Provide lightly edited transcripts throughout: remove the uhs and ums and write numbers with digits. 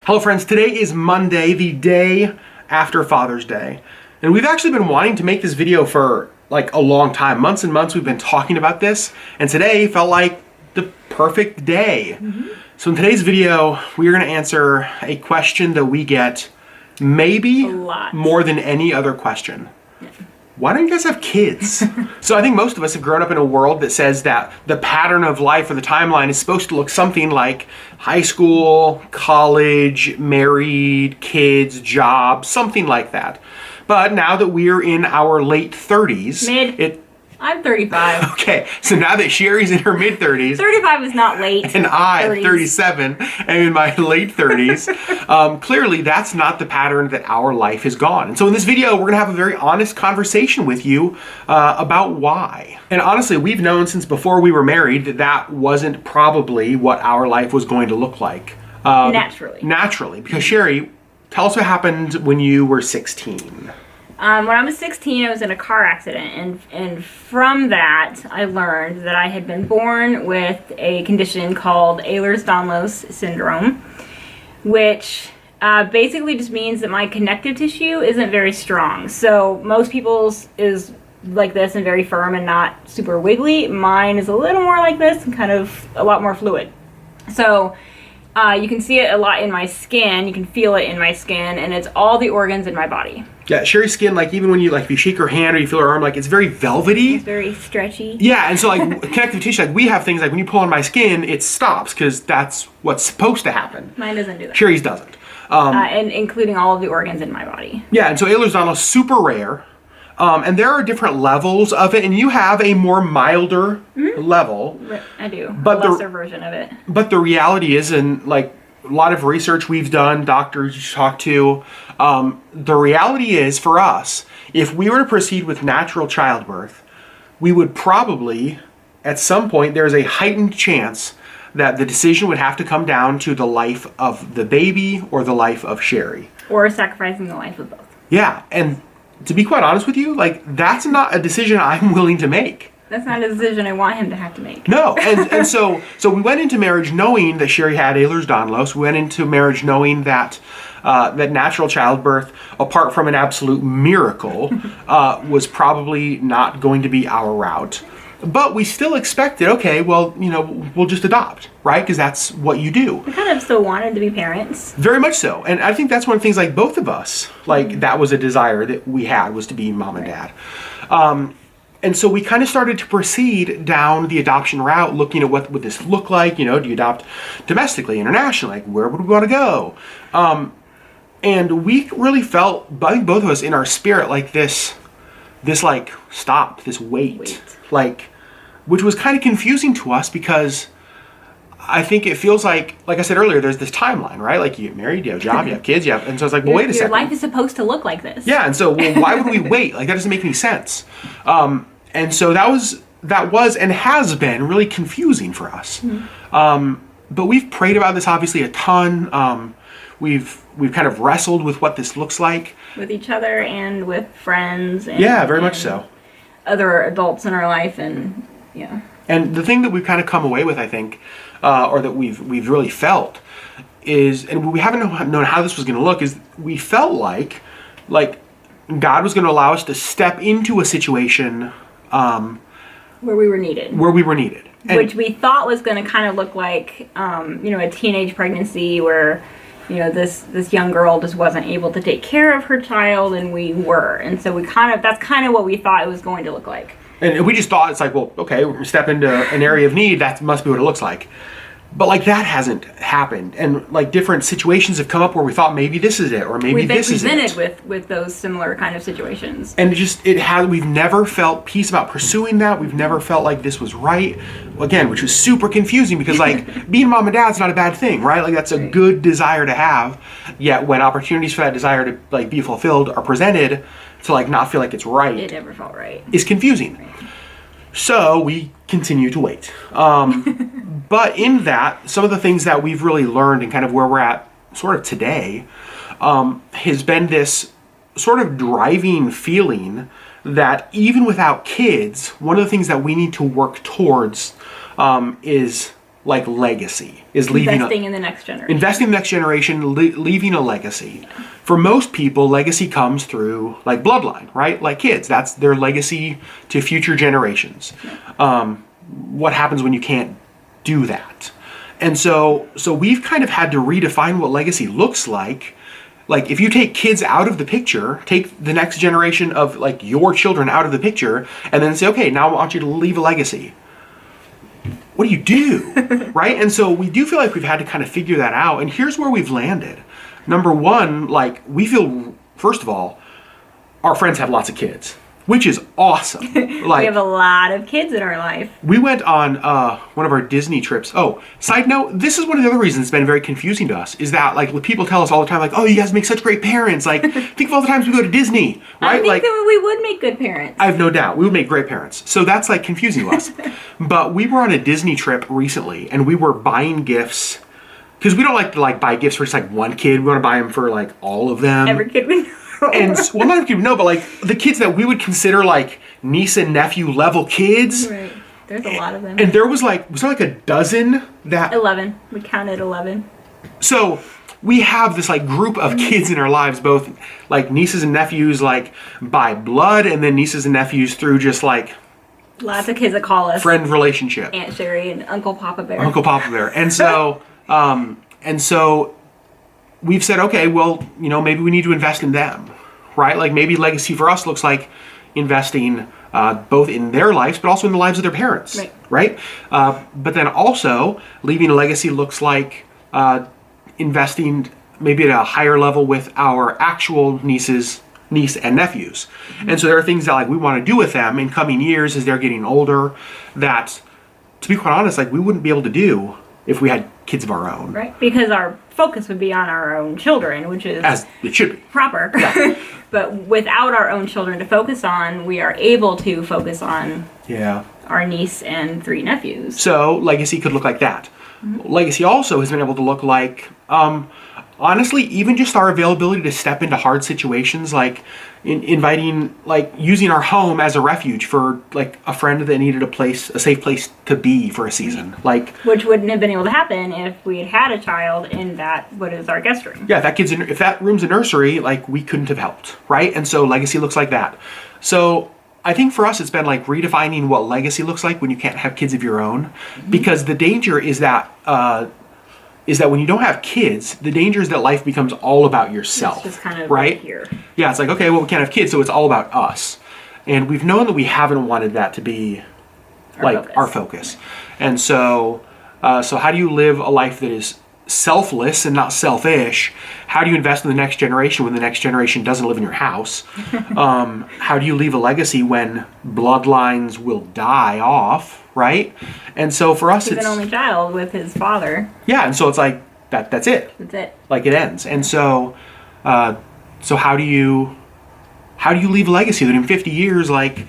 Hello friends, today is Monday, the day after Father's Day. And we've actually been wanting to make this video for like a long time. Months and months we've been talking about this, and today felt like the perfect day. So in today's video, we're gonna answer a question that we get maybe more than any other question. Why don't you guys have kids? So I think most of us have grown up in a world that says that the pattern of life or the timeline is supposed to look something like high school, college, married, kids, job, something like that. But now that we're in our late 30s, I'm 35. Okay, so now that Sherry's in her mid-30s. 35 is not late. And I'm 37, am in my late 30s. Clearly, that's not the pattern that our life has gone. And so in this video, we're gonna have a very honest conversation with you about why. And honestly, we've known since before we were married that that wasn't probably what our life was going to look like. Naturally, because Sherry, tell us what happened when you were 16. When I was 16, I was in a car accident, and from that, I learned that I had been born with a condition called Ehlers-Danlos syndrome, which basically just means that my connective tissue isn't very strong. So most people's is like this and very firm and not super wiggly. Mine is a little more like this and kind of a lot more fluid. So you can see it a lot in my skin, you can feel it in my skin, and it's all the organs in my body. Yeah, Sherry's skin, like even when you if you shake her hand or you feel her arm, like it's very velvety. It's very stretchy. Yeah, and so like connective tissue, like we have things like when you pull on my skin, it stops because that's what's supposed to happen. Mine doesn't do that. Sherry's doesn't. And including all of the organs in my body. Yeah, and so Ehlers-Danlos, super rare. And there are different levels of it, and you have a more milder level. I do, but a lesser version of it. But the reality is, and like a lot of research we've done, doctors you talk to, the reality is for us, if we were to proceed with natural childbirth, we would probably, at some point, there's a heightened chance that the decision would have to come down to the life of the baby or the life of Sherry. Or sacrificing the life of both. Yeah, and to be quite honest with you, like that's not a decision I'm willing to make. That's not a decision I want him to have to make. No, and so we went into marriage knowing that Sherry had Ehlers-Danlos. We went into marriage knowing that that natural childbirth, apart from an absolute miracle, was probably not going to be our route. But we still expected, okay, well, you know, we'll just adopt, right? Because that's what you do. We kind of still wanted to be parents. Very much so. And I think that's one of the things, like both of us, like that was a desire that we had, was to be mom and dad. And so we kind of started to proceed down the adoption route, looking at what would this look like. You know, do you adopt domestically, internationally? Like, where would we want to go? And we really felt, I think both of us in our spirit, like this like stop, this wait. Like, which was kind of confusing to us because I think it feels like I said earlier, there's this timeline, right? Like you get married, you have a job, you have kids, and so it's like, well, wait a second. Your life is supposed to look like this. Yeah, and so why would we wait? Like that doesn't make any sense. And so that was and has been really confusing for us. But we've prayed about this obviously a ton. We've kind of wrestled with what this looks like. With each other and with friends. And, yeah, very much so. Other adults in our life, and yeah. And the thing that we've kind of come away with, I think, or that we've really felt is, and we haven't known how this was going to look, is we felt like God was going to allow us to step into a situation where we were needed. Which we thought was going to kind of look like, a teenage pregnancy where, this young girl just wasn't able to take care of her child, and we were. And so that's kind of what we thought it was going to look like. And we just thought it's like, well, okay, we're going to step into an area of need. That must be what it looks like. But like that hasn't happened. And like different situations have come up where we thought maybe this is it, or maybe this is it. We've been presented with those similar kind of situations. And we've never felt peace about pursuing that. We've never felt like this was right. Again, which was super confusing because like being mom and dad's not a bad thing, right? Like that's a good desire to have. Yet when opportunities for that desire to like be fulfilled are presented, to like not feel like it's right. It never felt right. Is confusing. Right. So we continue to wait. But in that, some of the things that we've really learned and kind of where we're at sort of today has been this sort of driving feeling that even without kids, one of the things that we need to work towards is like legacy, is leaving Investing in the next generation. investing in the next generation, leaving a legacy. For most people, legacy comes through like bloodline, right? Like kids, that's their legacy to future generations. What happens when you can't do that? And so we've kind of had to redefine what legacy looks like. Like if you take kids out of the picture, take the next generation of like your children out of the picture, and then say, okay, now I want you to leave a legacy. What do you do? Right? And so we do feel like we've had to kind of figure that out. And here's where we've landed. Number one, like we feel, first of all, our friends have lots of kids, which is awesome. Like, we have a lot of kids in our life. we went on one of our Disney trips. Oh, side note, this is one of the other reasons it's been very confusing to us, is that like people tell us all the time, like, oh, you guys make such great parents. Like, think of all the times we go to Disney, right? I think like, that we would make good parents. I have no doubt we would make great parents. So that's like confusing to us. But we were on a Disney trip recently, and we were buying gifts because we don't like to like buy gifts for just like one kid. We want to buy them for like all of them. Every kid we know. And well, not every kid, no, but like the kids that we would consider like niece and nephew level kids. Right. There's a lot of them. And there was there like a dozen that 11. We counted 11. So we have this like group of kids in our lives, both like nieces and nephews, like by blood, and then nieces and nephews through just like Lots of kids that call us friend relationship. Aunt Sherry and Uncle Papa Bear. Uncle Papa Bear. And so we've said, okay, well, maybe we need to invest in them, right? Like maybe legacy for us looks like investing both in their lives, but also in the lives of their parents, right? But then also leaving a legacy looks like investing maybe at a higher level with our actual niece and nephews. Mm-hmm. And so there are things that like we want to do with them in coming years as they're getting older that, to be quite honest, like we wouldn't be able to do if we had kids of our own. Right, because our focus would be on our own children, which is as it should be proper. Yeah. But without our own children to focus on, we are able to focus on our niece and 3 nephews. So legacy could look like that. Mm-hmm. Legacy also has been able to look like, honestly, even just our availability to step into hard situations, like inviting, like using our home as a refuge for like a friend that needed a safe place to be for a season, like which wouldn't have been able to happen if we had a child in what is our guest room. Yeah, if that room's a nursery, like we couldn't have helped, right? And so legacy looks like that. So I think for us, it's been like redefining what legacy looks like when you can't have kids of your own, mm-hmm. because the danger is that when you don't have kids, the danger is that life becomes all about yourself. It's just kind of right here. Yeah, it's like, okay, well, we can't have kids, so it's all about us. And we've known that we haven't wanted that to be our focus. And so how do you live a life that is selfless and not selfish? How do you invest in the next generation when the next generation doesn't live in your house? How do you leave a legacy when bloodlines will die off, right? And so for us, he's an only child with his father. Yeah, and so it's like that's it. That's it. Like it ends. And so how do you leave a legacy that in 50 years like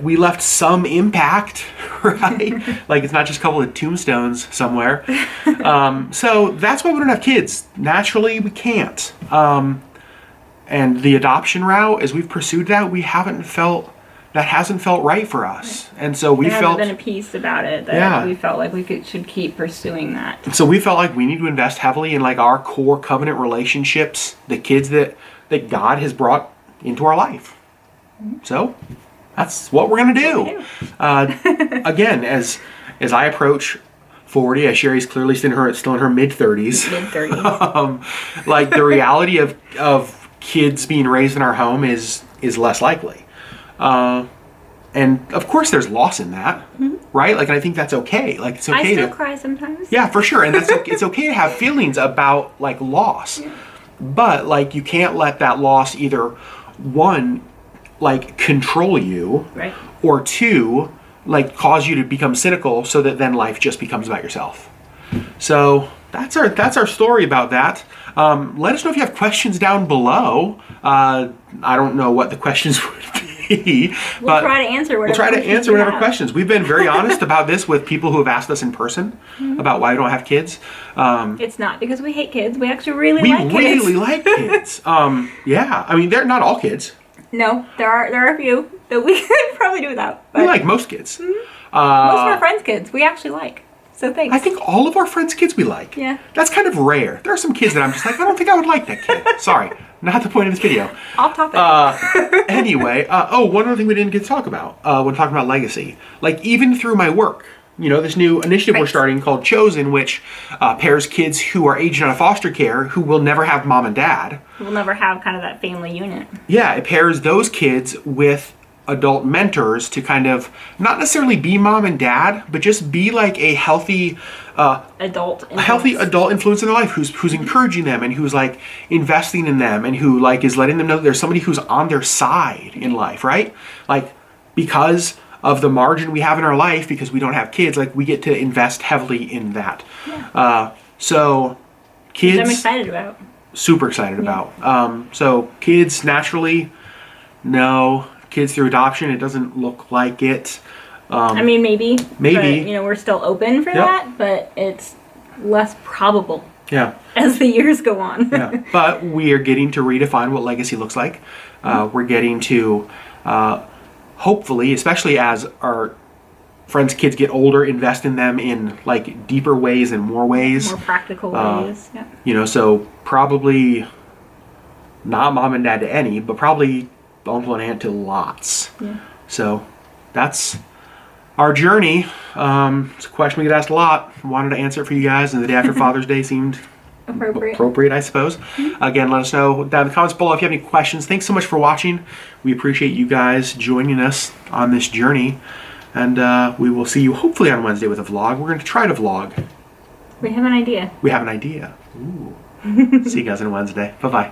we left some impact, right? Like it's not just a couple of tombstones somewhere. So that's why we don't have kids. Naturally, we can't. And the adoption route, as we've pursued that, that hasn't felt right for us. And so we there felt... hasn't been a piece about it that we felt like we should keep pursuing that. So we felt like we need to invest heavily in like our core covenant relationships, the kids that God has brought into our life. Mm-hmm. So... that's what we're going to do. Again, as I approach 40, as Sherry's clearly still in her mid-30s. Mid-30s. Like the reality of kids being raised in our home is less likely. And of course there's loss in that, mm-hmm. right? Like, and I think that's okay. Like it's okay I still cry sometimes. Yeah, for sure. And it's okay to have feelings about like loss. Yeah. But like you can't let that loss either, one, like control you, right, or 2, like cause you to become cynical so that then life just becomes about yourself. So that's our story about that. Let us know if you have questions down below. I don't know what the questions would be. We'll try to answer whatever questions. We've been very honest about this with people who have asked us in person, mm-hmm. about why we don't have kids. It's not because we hate kids. We actually really like kids. We really like kids. Yeah, I mean, they're not all kids. No, there are a few that we could probably do without. We like most kids. Mm-hmm. Most of our friends' kids we actually like. So thanks. I think all of our friends' kids we like. Yeah. That's kind of rare. There are some kids that I'm just like, I don't think I would like that kid. Sorry, not the point of this video. Off topic. Anyway, one other thing we didn't get to talk about when talking about legacy. Like, even through my work, this new initiative we're starting called Chosen, which pairs kids who are aging out of foster care who will never have mom and dad. We'll never have kind of that family unit. Yeah, it pairs those kids with adult mentors to kind of not necessarily be mom and dad, but just be like a healthy adult influence in their life who's encouraging them and who's like investing in them and who like is letting them know that there's somebody who's on their side in life, right? Like, because of the margin we have in our life, because we don't have kids, like we get to invest heavily in that. Yeah. So kids, which I'm excited about. Super excited about. So kids naturally, no. Kids through adoption, it doesn't look like it. I mean, maybe. Maybe. But, we're still open for that, but it's less probable. Yeah. As the years go on. Yeah. But we are getting to redefine what legacy looks like. We're getting to, hopefully, especially as our friends' kids get older, invest in them in like deeper ways and more ways. More practical ways. Yeah. So probably not mom and dad to any, but probably uncle and aunt to lots. Yeah. So that's our journey. It's a question we get asked a lot. Wanted to answer it for you guys, and the day after Father's Day seemed appropriate, I suppose. Again, let us know down in the comments below if you have any questions. Thanks so much for watching. We appreciate you guys joining us on this journey, and we will see you hopefully on Wednesday with a vlog. We're going to try to vlog. We have an idea. Ooh. See you guys on Wednesday. Bye-bye.